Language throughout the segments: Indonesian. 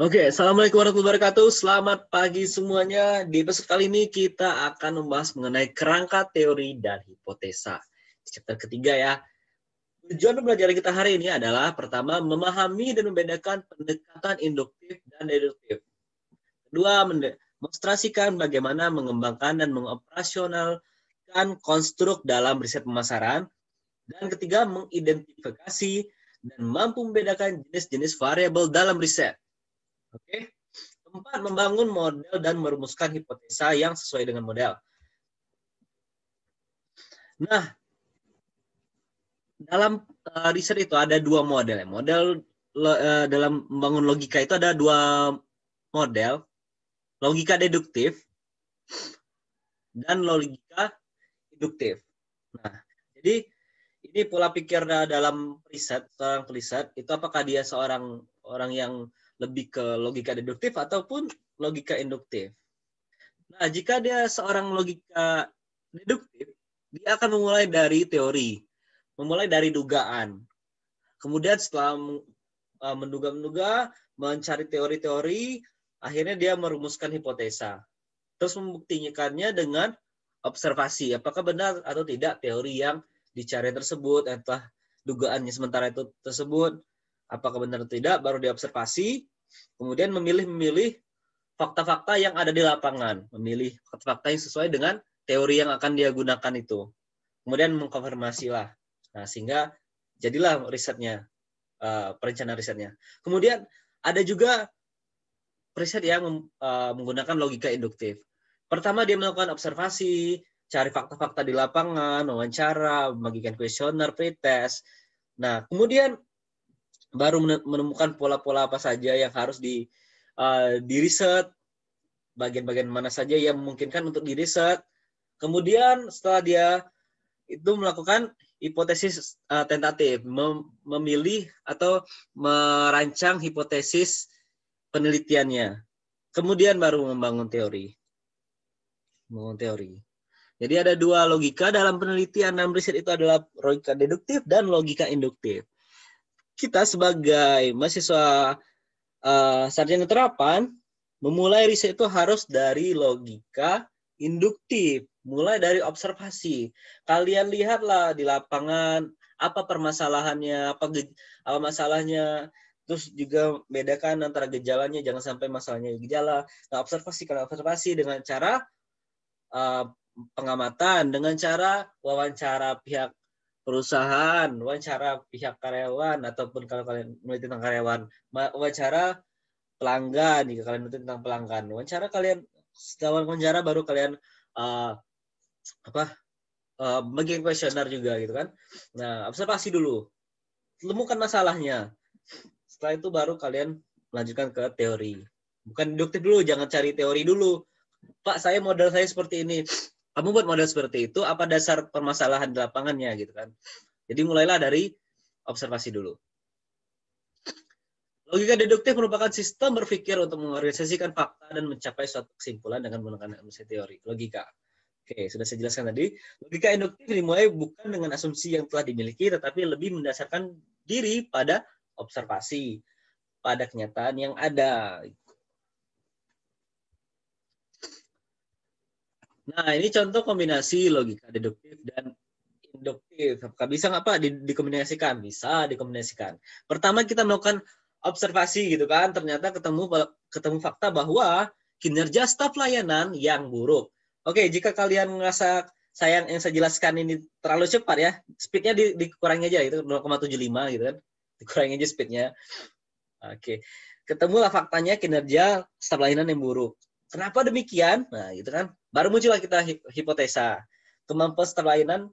Oke, Assalamualaikum warahmatullahi wabarakatuh. Selamat pagi semuanya. Di episode kali ini kita akan membahas mengenai kerangka teori dan hipotesa. Di chapter ketiga ya. Tujuan pembelajaran kita hari ini adalah pertama, memahami dan membedakan pendekatan induktif dan deduktif. Kedua, mendemonstrasikan bagaimana mengembangkan dan mengoperasionalkan konstruk dalam riset pemasaran. Dan ketiga, mengidentifikasi dan mampu membedakan jenis-jenis variabel dalam riset. Oke. Keempat, membangun model dan merumuskan hipotesa yang sesuai dengan model. Nah, dalam riset itu ada dua model. Dalam membangun logika itu ada dua model, logika deduktif dan logika induktif. Nah, jadi ini pola pikir dalam riset, seorang riset itu apakah dia seorang orang yang lebih ke logika deduktif ataupun logika induktif. Nah, jika dia seorang logika deduktif, dia akan memulai dari teori, memulai dari dugaan. Kemudian setelah menduga-menduga, mencari teori-teori, akhirnya dia merumuskan hipotesa. Terus membuktikannya dengan observasi. Apakah benar atau tidak teori yang dicari tersebut, entah dugaannya sementara itu tersebut, apakah benar atau tidak, baru diobservasi. Kemudian memilih fakta-fakta yang ada di lapangan, memilih fakta-fakta yang sesuai dengan teori yang akan dia gunakan itu. Kemudian mengkonfirmasi lah. Nah, sehingga jadilah risetnya, perencanaan risetnya. Kemudian ada juga riset yang menggunakan logika induktif. Pertama dia melakukan observasi, cari fakta-fakta di lapangan, wawancara, membagikan kuesioner, pretest. Nah, kemudian baru menemukan pola-pola apa saja yang harus di riset, bagian-bagian mana saja yang memungkinkan untuk diriset. Kemudian setelah dia itu melakukan hipotesis tentatif, memilih atau merancang hipotesis penelitiannya. Kemudian baru membangun teori. Jadi ada dua logika dalam penelitian dan riset, itu adalah logika deduktif dan logika induktif. Kita sebagai mahasiswa sarjana terapan, memulai riset itu harus dari logika induktif, mulai dari observasi. Kalian lihatlah di lapangan apa permasalahannya, apa masalahnya, terus juga bedakan antara gejalanya, jangan sampai masalahnya gejala. Nah, observasi dengan cara pengamatan, dengan cara wawancara pihak perusahaan, wawancara pihak karyawan, ataupun kalau kalian meneliti tentang karyawan, wawancara pelanggan, jika kalian meneliti tentang pelanggan, setelah wawancara baru kalian uh, bagian kuesioner juga gitu kan. Nah, observasi dulu, temukan masalahnya. Setelah itu baru kalian melanjutkan ke teori. Bukan deduktif dulu, jangan cari teori dulu. Pak, model saya seperti ini. Kamu buat model seperti itu, apa dasar permasalahan di lapangannya gitu kan. Jadi mulailah dari observasi dulu. Logika deduktif merupakan sistem berpikir untuk mengorganisasikan fakta dan mencapai suatu kesimpulan dengan menggunakan analisis teori. Logika. Oke, sudah saya jelaskan tadi. Logika induktif dimulai bukan dengan asumsi yang telah dimiliki, tetapi lebih mendasarkan diri pada observasi, pada kenyataan yang ada. Nah, ini contoh kombinasi logika deduktif dan induktif. Bisa nggak Pak dikombinasikan? Bisa dikombinasikan. Pertama kita melakukan observasi gitu kan, ternyata ketemu fakta bahwa kinerja staf layanan yang buruk. Oke, jika kalian merasa sayang yang saya jelaskan ini terlalu cepat ya, speednya dikurangi aja itu 0,75 gitu kan, dikurangi aja speednya. Oke, ketemulah faktanya kinerja staf layanan yang buruk. Kenapa demikian? Nah, gitu kan. Baru muncullah kita hipotesa. Kemampuan staf layanan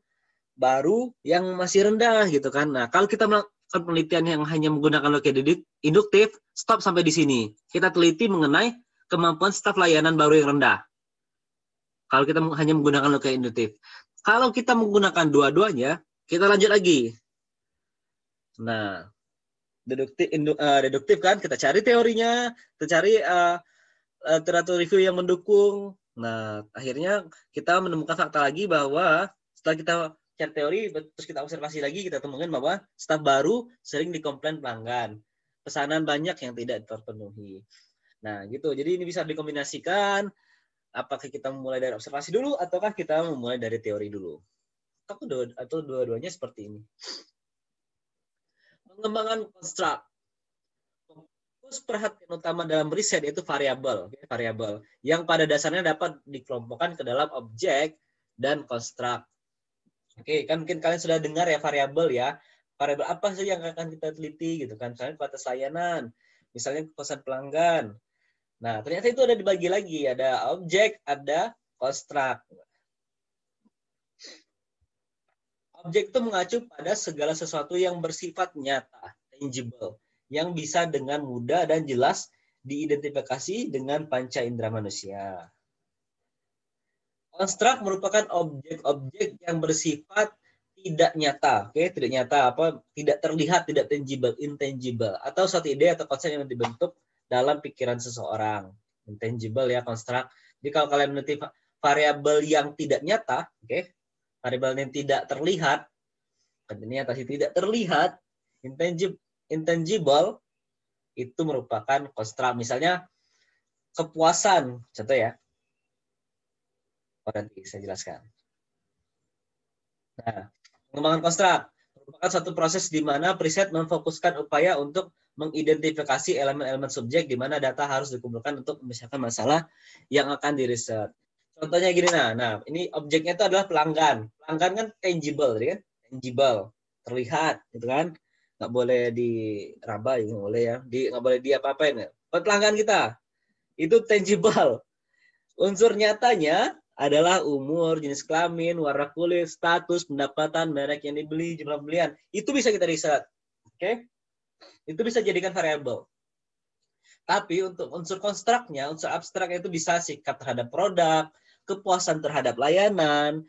baru yang masih rendah gitu kan. Nah, kalau kita melakukan penelitian yang hanya menggunakan logika induktif, stop sampai di sini. Kita teliti mengenai kemampuan staf layanan baru yang rendah. Kalau kita hanya menggunakan logika induktif. Kalau kita menggunakan dua-duanya, kita lanjut lagi. Nah, deduktif kan, kita cari teorinya, kita cari literatur review yang mendukung. Nah, akhirnya kita menemukan fakta lagi bahwa setelah kita cari teori, terus kita observasi lagi, kita temukan bahwa staf baru sering dikomplain pelanggan. pesanan banyak yang tidak terpenuhi. Nah, gitu. Jadi ini bisa dikombinasikan. Apakah kita memulai dari observasi dulu ataukah kita memulai dari teori dulu? Atau dua-duanya seperti ini. Pengembangan konstruk. Fokus perhatian utama dalam riset itu variabel, variabel yang pada dasarnya dapat dikelompokkan ke dalam objek dan konstruk. Oke, kan mungkin kalian sudah dengar ya variabel ya. Variabel apa sih yang akan kita teliti gitu kan? Misalnya kualitas layanan, misalnya kepuasan pelanggan. Nah, ternyata itu ada dibagi lagi, ada objek, ada konstruk. Objek itu mengacu pada segala sesuatu yang bersifat nyata, tangible, yang bisa dengan mudah dan jelas diidentifikasi dengan panca indera manusia. Konstruk merupakan objek-objek yang bersifat tidak nyata, tidak nyata, tidak terlihat, tidak tangible, intangible, atau suatu ide atau konsep yang dibentuk dalam pikiran seseorang. Intangible ya konstruk. Jadi kalau kalian meneliti variabel yang tidak nyata, variabel yang tidak terlihat, ternyata tidak terlihat, intangible, itu merupakan konstruk. Misalnya kepuasan, contoh ya. Nanti saya jelaskan. Nah, pengembangan konstruk merupakan satu proses di mana periset memfokuskan upaya untuk mengidentifikasi elemen-elemen subjek di mana data harus dikumpulkan untuk menyelesaikan masalah yang akan diriset. Contohnya gini, nah ini objeknya itu adalah pelanggan. Pelanggan kan tangible, kan? Tangible, terlihat, gitu kan? Nggak boleh diraba, nggak boleh ya. Nggak boleh diapa-apain. Ya. Pelanggan kita itu tangible. Unsur nyatanya adalah umur, jenis kelamin, warna kulit, status, pendapatan, merek yang dibeli, jumlah pembelian. Itu bisa kita riset. Oke? Itu bisa jadikan variabel. Tapi untuk unsur konstruknya, unsur abstraknya itu bisa sikap terhadap produk, kepuasan terhadap layanan,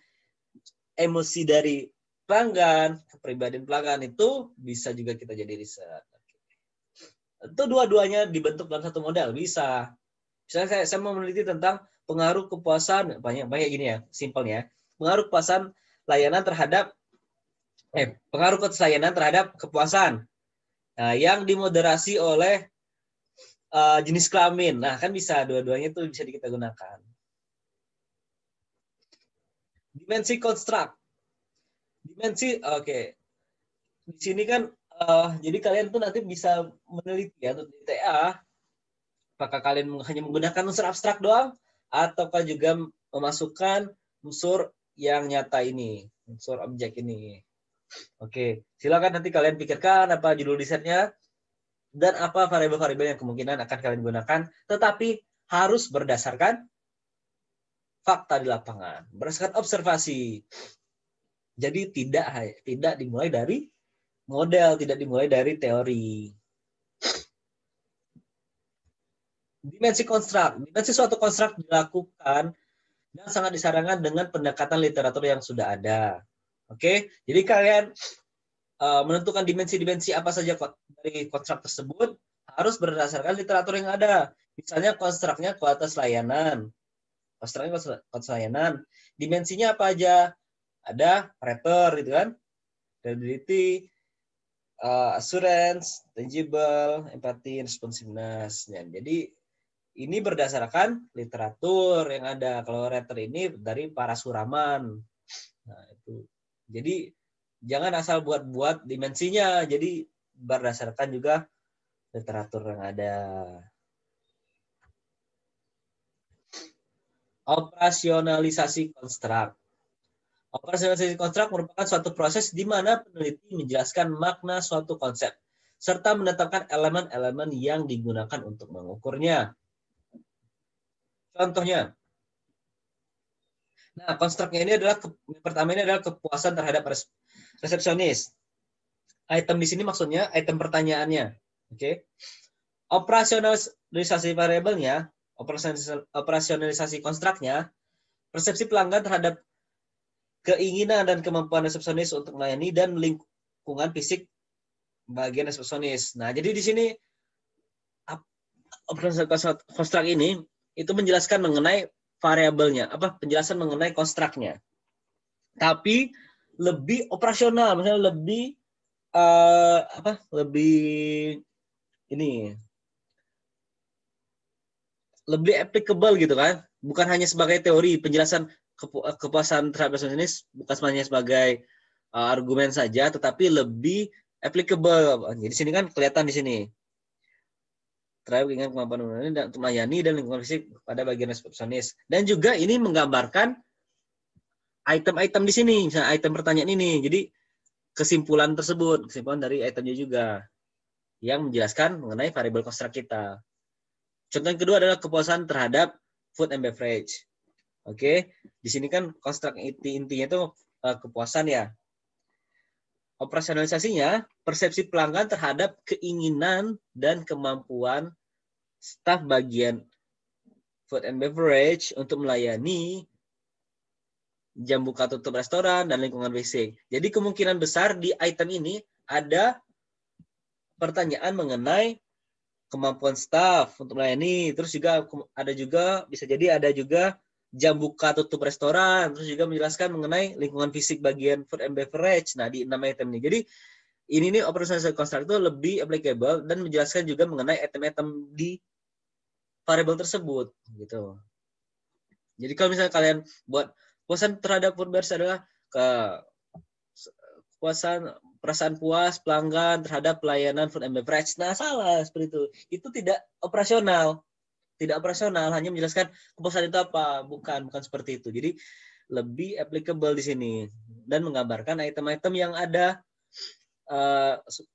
emosi dari pelanggan, kepribadian pelanggan, itu bisa juga kita jadi riset. Itu dua-duanya dibentuk dalam satu model, bisa. Misalnya saya mau meneliti tentang pengaruh kepuasan, banyak gini ya, simpelnya. Pengaruh kepuasan layanan terhadap pengaruh layanan terhadap kepuasan. Nah, yang dimoderasi oleh jenis kelamin. Nah, kan bisa dua-duanya itu bisa kita gunakan. Dimensi konstruk. Dimensi, oke. Di sini kan, jadi kalian tuh nanti bisa meneliti ya, untuk DTA, apakah kalian hanya menggunakan unsur abstrak doang, ataukah juga memasukkan unsur yang nyata ini, unsur objek ini. Oke, silakan nanti kalian pikirkan apa judul risetnya, dan apa variabel-variabel yang kemungkinan akan kalian gunakan, tetapi harus berdasarkan fakta di lapangan, berdasarkan observasi. Jadi tidak dimulai dari model, tidak dimulai dari teori. Dimensi konstruk. Dimensi suatu konstruk dilakukan dan sangat disarankan dengan pendekatan literatur yang sudah ada. Oke, jadi kalian menentukan dimensi-dimensi apa saja dari konstruk tersebut harus berdasarkan literatur yang ada. Misalnya konstruknya kualitas layanan. Konstruknya kualitas layanan. Dimensinya apa aja? Ada rater gitu kan, reliability, assurance, tangible, empathy, responsiveness. Ya, jadi ini berdasarkan literatur yang ada. Kalau rater ini dari para suraman. Nah, itu. Jadi jangan asal buat-buat dimensinya. Jadi berdasarkan juga literatur yang ada. Operasionalisasi konstruk. Operasionalisasi konstruk merupakan suatu proses di mana peneliti menjelaskan makna suatu konsep serta menetapkan elemen-elemen yang digunakan untuk mengukurnya. Contohnya, nah konstruknya ini adalah pertama ini adalah kepuasan terhadap resepsionis. Item di sini maksudnya item pertanyaannya. Oke. Operasionalisasi variabelnya, operasionalisasi konstruknya, persepsi pelanggan terhadap keinginan dan kemampuan resepsionis untuk melayani dan lingkungan fisik bagian resepsionis. Nah, jadi di sini operasionalisasi konstruk ini itu menjelaskan mengenai variabelnya, penjelasan mengenai konstruknya. Tapi lebih operasional, misalnya lebih lebih ini lebih applicable gitu kan, bukan hanya sebagai teori penjelasan kepuasan terhadap bisnis, bukan hanya sebagai argumen saja, tetapi lebih applicable. Jadi sini kan kelihatan di sini terhadap dengan kemampuan dan untuk melayani dan lingkungan fisik pada bagian resepsionis. Dan juga ini menggambarkan item-item di sini, misalnya item pertanyaan ini. Jadi kesimpulan tersebut, kesimpulan dari itemnya juga yang menjelaskan mengenai variabel construct kita. Contoh yang kedua adalah kepuasan terhadap food and beverage. Oke, di sini kan construct intinya itu kepuasan ya. Operasionalisasinya, persepsi pelanggan terhadap keinginan dan kemampuan staf bagian food and beverage untuk melayani jam buka tutup restoran dan lingkungan fisik. Jadi kemungkinan besar di item ini ada pertanyaan mengenai kemampuan staf untuk melayani, terus juga ada juga bisa jadi ada juga jam buka tutup restoran, terus juga menjelaskan mengenai lingkungan fisik bagian food and beverage. Nah, di 6 item ini. Jadi ini nih operasional construct itu lebih applicable dan menjelaskan juga mengenai item-item di variabel tersebut gitu. Jadi kalau misalnya kalian buat kepuasan terhadap food beverage adalah kepuasan perasaan puas pelanggan terhadap pelayanan food and beverage. Nah, salah seperti itu. Itu tidak operasional. Tidak operasional, hanya menjelaskan kepuasan itu apa. Bukan seperti itu. Jadi lebih applicable di sini dan menggambarkan item-item yang ada,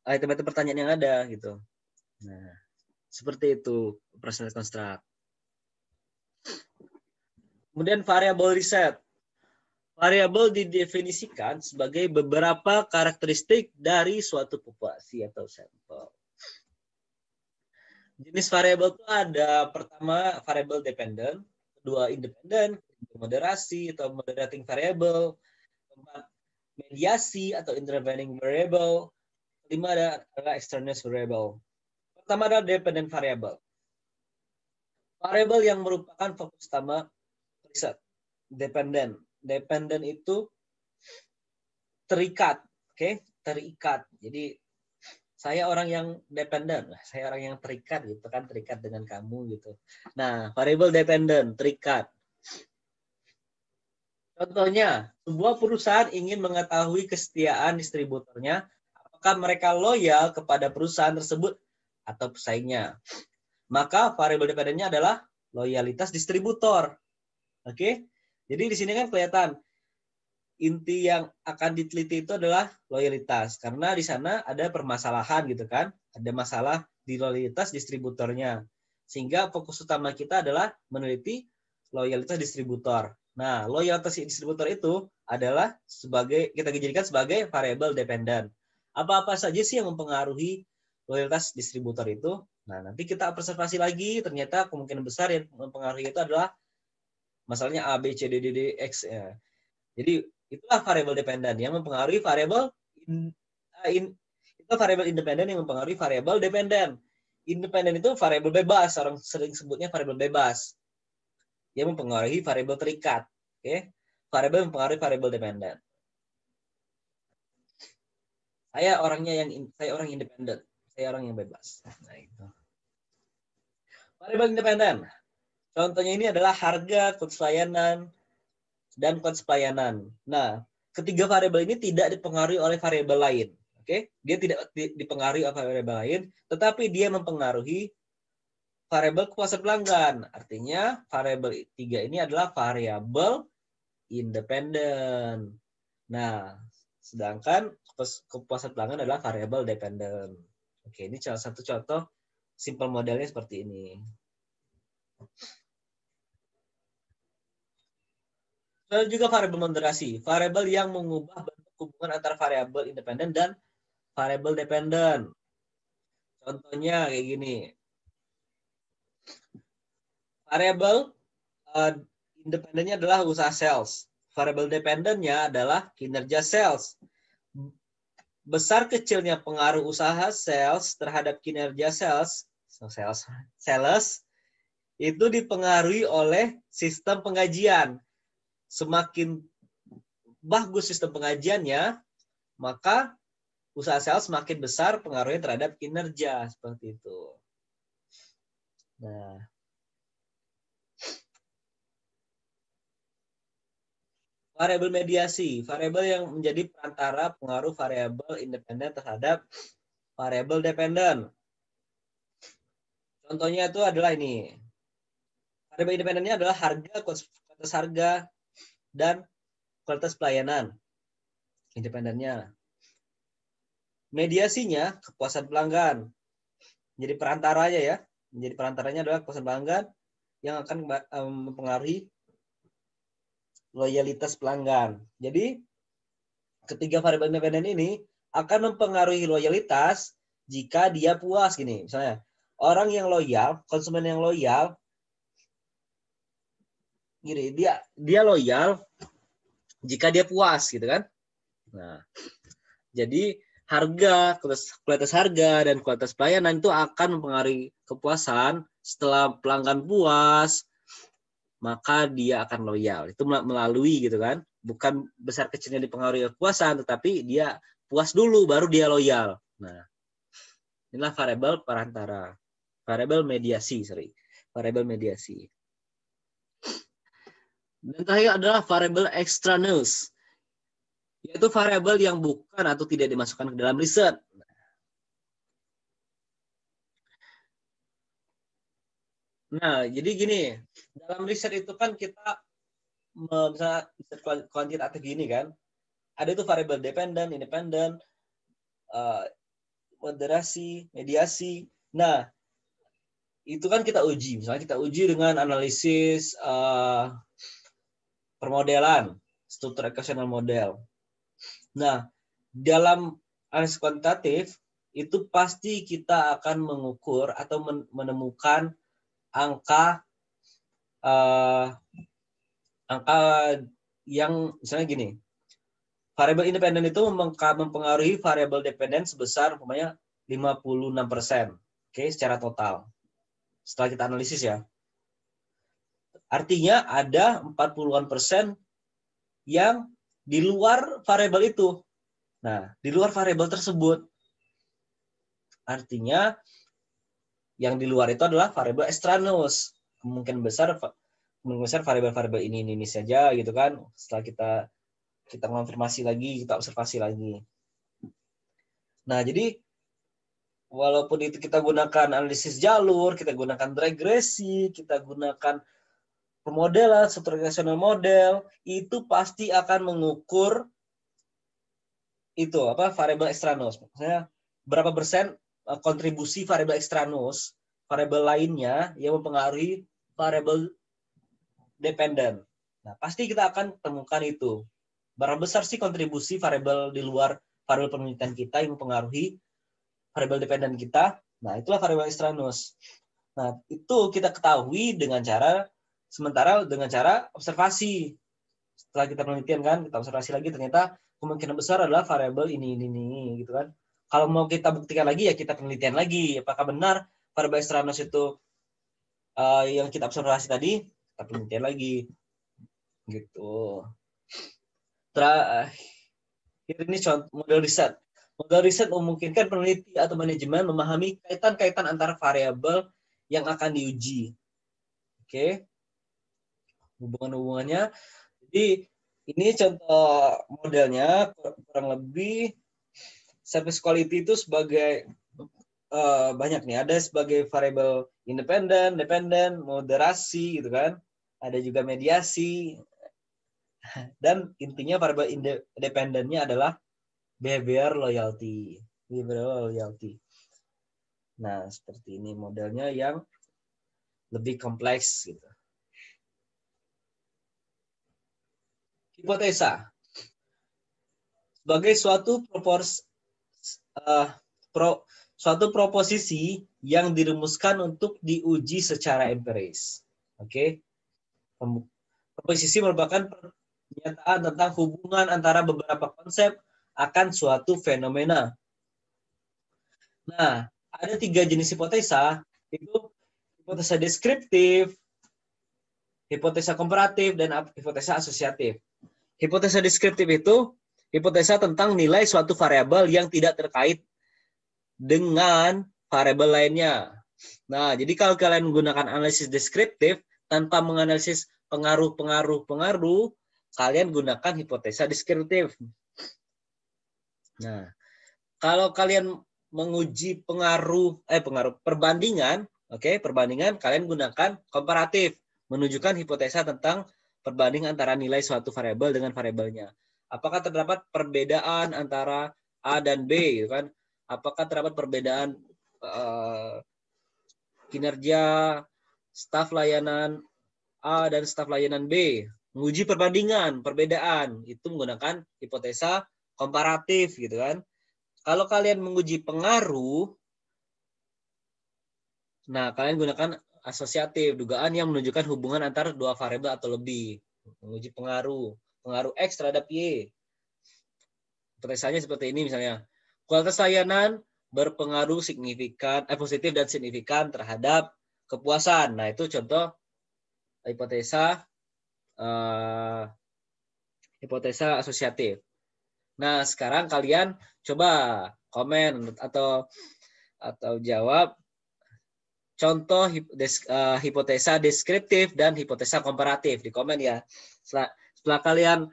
item-item pertanyaan yang ada gitu. Nah, seperti itu operational construct. Kemudian variable reset. Variabel didefinisikan sebagai beberapa karakteristik dari suatu populasi atau sampel. Jenis variabel itu ada pertama variabel dependent, kedua independent, moderasi atau moderating variable, keempat mediasi atau intervening variable, kelima adalah extraneous variable. Pertama adalah dependent variable. Variabel yang merupakan fokus utama riset. Dependent. Dependent itu terikat, oke? Terikat. Jadi saya orang yang dependent, saya orang yang terikat gitu kan, terikat dengan kamu gitu. Nah, variable dependent, terikat. Contohnya, sebuah perusahaan ingin mengetahui kesetiaan distributornya, apakah mereka loyal kepada perusahaan tersebut atau pesaingnya. Maka variable dependentnya adalah loyalitas distributor. Oke? Jadi di sini kan kelihatan inti yang akan diteliti itu adalah loyalitas, karena di sana ada permasalahan gitu kan, ada masalah di loyalitas distributornya, sehingga fokus utama kita adalah meneliti loyalitas distributor. Nah, loyalitas distributor itu adalah kita jadikan sebagai variable dependent. Apa-apa saja sih yang mempengaruhi loyalitas distributor itu? Nah, nanti kita observasi lagi, ternyata kemungkinan besar yang mempengaruhi itu adalah masalahnya A, B, C, D, D, X. Ya. Jadi itulah variable dependent yang mempengaruhi variable itu variable independen yang mempengaruhi variable dependent. Independen itu variable bebas, orang sering sebutnya variable bebas. Yang mempengaruhi variable terikat. Oke. Variable mempengaruhi variable dependent. Saya orang independen. Saya orang yang bebas. Nah, itu. Variable independen. Contohnya ini adalah harga, kos pelayanan, dan kos pelayanan. Nah, ketiga variabel ini tidak dipengaruhi oleh variabel lain. Oke, dia tidak dipengaruhi oleh variabel lain, tetapi dia mempengaruhi variabel kepuasan pelanggan. Artinya, variabel tiga ini adalah variabel independen. Nah, sedangkan kepuasan pelanggan adalah variabel dependen. Oke, ini salah satu contoh simple modelnya seperti ini. Lalu juga variabel moderasi, variabel yang mengubah bentuk hubungan antara variabel independen dan variabel dependen. Contohnya kayak gini. Variabel independennya adalah usaha sales. Variabel dependennya adalah kinerja sales. Besar kecilnya pengaruh usaha sales terhadap kinerja sales itu dipengaruhi oleh sistem penggajian. Semakin bagus sistem pengajiannya, maka usaha sel semakin besar pengaruhnya terhadap kinerja, seperti itu. Nah, variabel mediasi, variabel yang menjadi perantara pengaruh variabel independen terhadap variabel dependen. Contohnya itu adalah ini. Variabel independennya adalah harga, kualitas harga, dan kualitas pelayanan. Independennya. Mediasinya kepuasan pelanggan. Jadi perantaranya ya. Menjadi perantaranya adalah kepuasan pelanggan yang akan mempengaruhi loyalitas pelanggan. Jadi ketiga variabel independen ini akan mempengaruhi loyalitas jika dia puas gini. Misalnya orang yang loyal, konsumen yang loyal, gini dia loyal jika dia puas gitu kan. Nah, jadi harga, kualitas harga dan kualitas pelayanan itu akan mempengaruhi kepuasan. Setelah pelanggan puas, maka dia akan loyal. Itu melalui gitu kan. Bukan besar kecilnya dipengaruhi kepuasan, tetapi dia puas dulu baru dia loyal. Nah, inilah variabel perantara. Variabel mediasi, variabel mediasi. Dan terakhir adalah variabel extraneous, yaitu variabel yang bukan atau tidak dimasukkan ke dalam riset. Nah, jadi gini, dalam riset itu kan kita misalnya riset kuantitatif gini kan, ada itu variabel dependen, independen, moderasi, mediasi. Nah, itu kan kita uji. Misalnya kita uji dengan analisis permodelan, struktur equational model. Nah, dalam analisis kuantitatif itu pasti kita akan mengukur atau menemukan angka yang misalnya gini. Variabel independen itu mempengaruhi variabel dependen sebesar umpamanya 56%. Oke, secara total. Setelah kita analisis ya. Artinya ada 40-an% yang di luar variabel itu. Nah, di luar variabel tersebut. Artinya yang di luar itu adalah variabel extraneous. Kemungkinan besar variabel-variabel ini saja gitu kan. Setelah kita konfirmasi lagi, kita observasi lagi. Nah, jadi walaupun itu kita gunakan analisis jalur, kita gunakan regresi, kita gunakan pemodelan, struktur equational model, itu pasti akan mengukur itu variabel extraneous. Maksudnya berapa persen kontribusi variabel extraneous, variabel lainnya yang mempengaruhi variabel dependen. Nah, pasti kita akan temukan itu. Berapa besar sih kontribusi variabel di luar variabel penelitian kita yang mempengaruhi variabel dependen kita? Nah, itulah variabel extraneous. Nah, itu kita ketahui dengan cara observasi. Setelah kita penelitian kan, kita observasi lagi ternyata kemungkinan besar adalah variabel ini gitu kan. Kalau mau kita buktikan lagi ya kita penelitian lagi. Apakah benar variabel extraneous itu yang kita observasi tadi? Kita penelitian lagi. Gitu. Terakhir ini contoh model riset. Model riset memungkinkan peneliti atau manajemen memahami kaitan-kaitan antara variabel yang akan diuji. Oke. Hubungan-hubungannya. Jadi ini contoh modelnya kurang lebih service quality itu sebagai banyak nih. Ada sebagai variabel independen, dependen, moderasi gitu kan. Ada juga mediasi. Dan intinya variabel independennya adalah behavior loyalty. Behavior loyalty. Nah, seperti ini modelnya yang lebih kompleks gitu. Hipotesa. Sebagai suatu proposisi yang dirumuskan untuk diuji secara empiris. Oke. Proposisi merupakan pernyataan tentang hubungan antara beberapa konsep akan suatu fenomena. Nah, ada 3 jenis hipotesa, itu hipotesa deskriptif, hipotesa komparatif, dan hipotesa asosiatif. Hipotesa deskriptif itu hipotesa tentang nilai suatu variabel yang tidak terkait dengan variabel lainnya. Nah, jadi kalau kalian menggunakan analisis deskriptif tanpa menganalisis pengaruh, kalian gunakan hipotesa deskriptif. Nah, kalau kalian menguji perbandingan, perbandingan, kalian gunakan komparatif, menunjukkan hipotesa tentang perbandingan antara nilai suatu variabel dengan variabelnya. Apakah terdapat perbedaan antara A dan B, gitu kan? Apakah terdapat perbedaan kinerja staf layanan A dan staf layanan B? Menguji perbandingan, perbedaan, itu menggunakan hipotesa komparatif, gitu kan? Kalau kalian menguji pengaruh, nah kalian gunakan asosiatif, dugaan yang menunjukkan hubungan antara dua variabel atau lebih. Menguji pengaruh X terhadap Y. Hipotesanya seperti ini misalnya. Kualitas layanan berpengaruh signifikan, positif dan signifikan terhadap kepuasan. Nah, itu contoh hipotesa asosiatif. Nah, sekarang kalian coba komen atau jawab contoh hipotesa deskriptif dan hipotesa komparatif di komen ya. Setelah kalian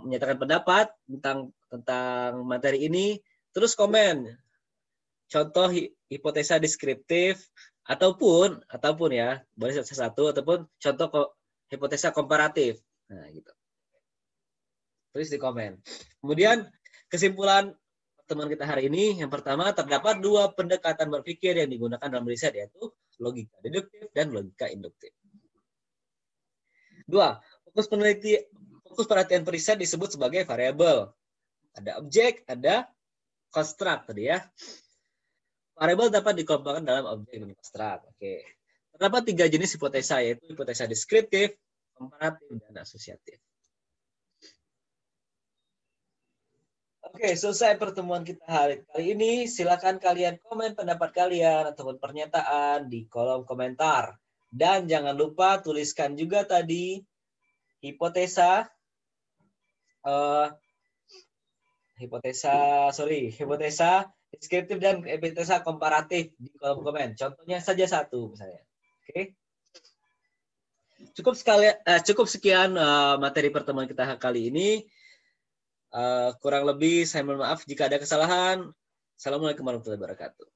menyatakan pendapat tentang materi ini, terus komen contoh hipotesa deskriptif ataupun ya, boleh satu ataupun contoh hipotesa komparatif. Nah, gitu. Tulis di komen. Kemudian kesimpulan teman kita hari ini, yang pertama, terdapat dua pendekatan berpikir yang digunakan dalam riset, yaitu logika deduktif dan logika induktif. Dua, fokus perhatian periset disebut sebagai variabel. Ada objek, ada konstruk tadi ya. Variabel dapat dikelompokkan dalam objek dan konstruk. Oke. Terdapat tiga jenis hipotesa, yaitu hipotesa deskriptif, komparatif, dan asosiatif. Oke, selesai pertemuan kita hari ini. Silakan kalian komen pendapat kalian ataupun pernyataan di kolom komentar. Dan jangan lupa tuliskan juga tadi hipotesa deskriptif dan hipotesa komparatif di kolom komen. Contohnya saja satu misalnya. Oke. Cukup sekian materi pertemuan kita kali ini. Kurang lebih saya mohon maaf jika ada kesalahan. Assalamualaikum warahmatullahi wabarakatuh.